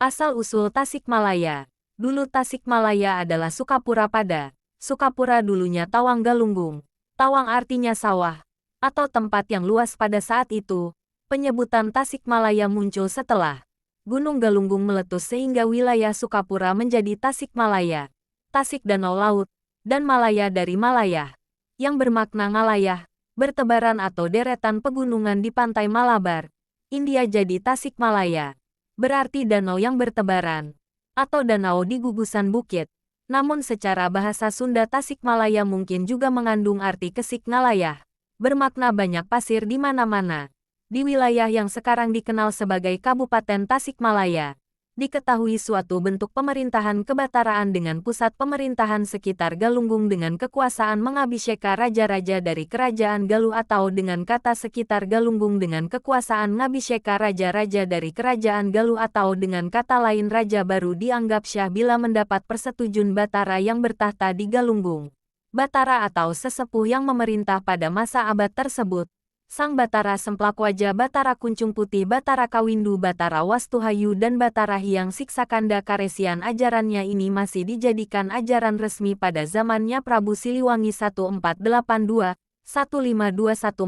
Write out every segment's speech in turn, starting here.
Asal-usul Tasikmalaya. Dulu Tasikmalaya adalah Sukapura pada. Sukapura dulunya Tawang Galunggung. Tawang artinya sawah, atau tempat yang luas pada saat itu. Penyebutan Tasikmalaya muncul setelah Gunung Galunggung meletus sehingga wilayah Sukapura menjadi Tasikmalaya. Tasik danau laut, dan Malaya dari Malaya, yang bermakna ngalayah, bertebaran atau deretan pegunungan di pantai Malabar, India jadi Tasikmalaya. Berarti danau yang bertebaran, atau danau di gugusan bukit. Namun secara bahasa Sunda Tasikmalaya mungkin juga mengandung arti kesik ngalayah, bermakna banyak pasir di mana-mana. Di wilayah yang sekarang dikenal sebagai Kabupaten Tasikmalaya, diketahui suatu bentuk pemerintahan kebataraan dengan pusat pemerintahan sekitar Galunggung dengan kekuasaan mengabiseka raja-raja dari kerajaan Galuh atau dengan kata sekitar Galunggung dengan kekuasaan ngabiseka raja-raja dari kerajaan Galuh atau dengan kata lain raja baru dianggap syah bila mendapat persetujuan Batara yang bertahta di Galunggung. Batara atau sesepuh yang memerintah pada masa abad tersebut. Sang Batara Semplak Wajah, Batara Kuncung Putih, Batara Kawindu, Batara Wastuhayu, dan Batara Hyang Siksakanda Karesian. Ajarannya ini masih dijadikan ajaran resmi pada zamannya Prabu Siliwangi 1482-1521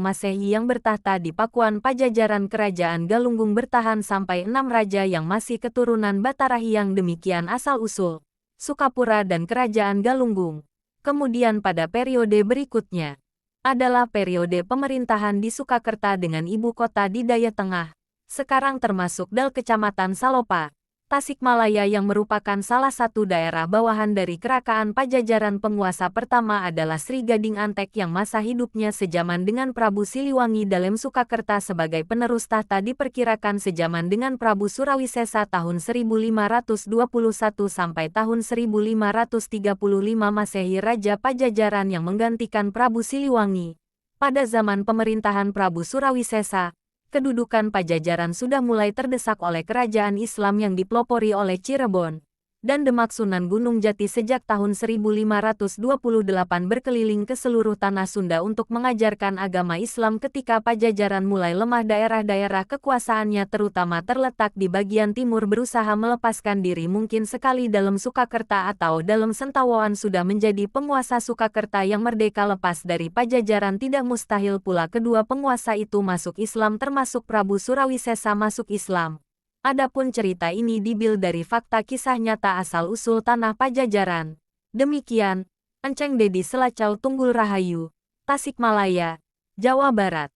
Masehi yang bertahta di Pakuan Pajajaran. Kerajaan Galunggung bertahan sampai 6 raja yang masih keturunan Batara Hyang. Demikian asal-usul Sukapura dan Kerajaan Galunggung. Kemudian pada periode berikutnya adalah periode pemerintahan di Sukakerta dengan ibu kota di Daya Tengah, sekarang termasuk Dal Kecamatan Salopa, Tasikmalaya yang merupakan salah satu daerah bawahan dari Kerajaan Pajajaran. Penguasa pertama adalah Sri Gading Antek yang masa hidupnya sejaman dengan Prabu Siliwangi. Dalam Sukakerta sebagai penerus tahta diperkirakan sejaman dengan Prabu Surawisesa tahun 1521 sampai tahun 1535 Masehi. Raja Pajajaran yang menggantikan Prabu Siliwangi. Pada zaman pemerintahan Prabu Surawisesa, kedudukan Pajajaran sudah mulai terdesak oleh kerajaan Islam yang dipelopori oleh Cirebon dan Demak. Sunan Gunung Jati sejak tahun 1528 berkeliling ke seluruh tanah Sunda untuk mengajarkan agama Islam. Ketika Pajajaran mulai lemah, daerah-daerah kekuasaannya terutama terletak di bagian timur berusaha melepaskan diri. Mungkin sekali dalam Sukakerta atau dalam Sentawoan sudah menjadi penguasa. Sukakerta yang merdeka lepas dari Pajajaran tidak mustahil pula kedua penguasa itu masuk Islam, termasuk Prabu Surawisesa masuk Islam. Adapun cerita ini diambil dari fakta kisah nyata asal-usul tanah Pajajaran. Demikian, Enceng Dedi Selacau Tunggul Rahayu, Tasikmalaya, Jawa Barat.